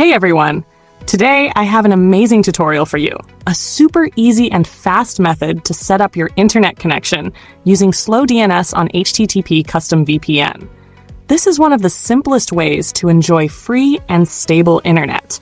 Hey everyone! Today I have an amazing tutorial for you. A super easy and fast method to set up your internet connection using Slow DNS on UDP Custom VPN. This is one of the simplest ways to enjoy free and stable internet.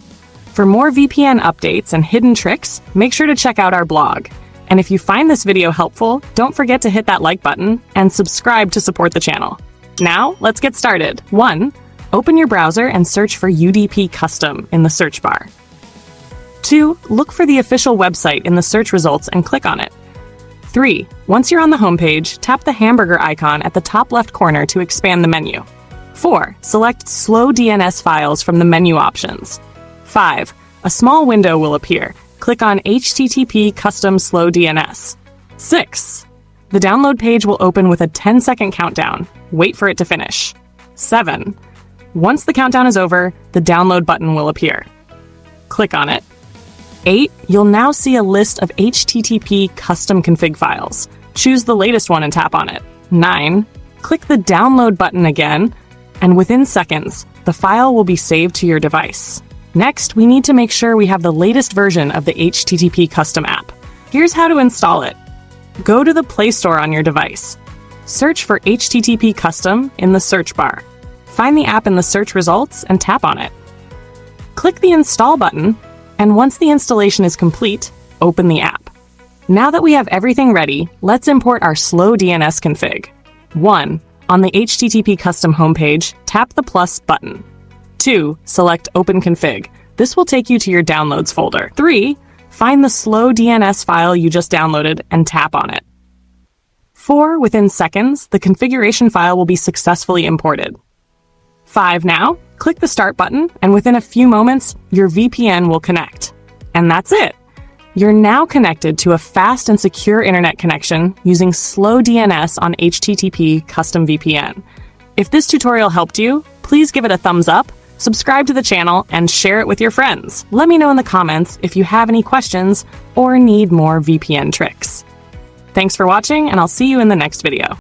For more VPN updates and hidden tricks, make sure to check out our blog. And if you find this video helpful, don't forget to hit that like button and subscribe to support the channel. Now, let's get started. 1. Open your browser and search for UDP Custom in the search bar. 2. Look for the official website in the search results and click on it. 3. Once you're on the homepage, tap the hamburger icon at the top left corner to expand the menu. 4. Select Slow DNS files from the menu options. 5. A small window will appear. Click on HTTP Custom Slow DNS. 6. The download page will open with a 10-second countdown. Wait for it to finish. 7. Once the countdown is over, the download button will appear. Click on it. 8. You'll now see a list of HTTP custom config files. Choose the latest one and tap on it. 9. Click the download button again, and within seconds, the file will be saved to your device. Next, we need to make sure we have the latest version of the HTTP Custom app. Here's how to install it. Go to the Play Store on your device. Search for HTTP Custom in the search bar. Find the app in the search results and tap on it. Click the Install button, and once the installation is complete, open the app. Now that we have everything ready, let's import our Slow DNS config. 1. On the HTTP Custom homepage, tap the plus button. 2. Select Open Config. This will take you to your Downloads folder. 3. Find the Slow DNS file you just downloaded and tap on it. 4. Within seconds, the configuration file will be successfully imported. 5. Now, click the Start button, and within a few moments, your VPN will connect. And that's it! You're now connected to a fast and secure internet connection using Slow DNS on HTTP Custom VPN. If this tutorial helped you, please give it a thumbs up, subscribe to the channel, and share it with your friends. Let me know in the comments if you have any questions or need more VPN tricks. Thanks for watching, and I'll see you in the next video.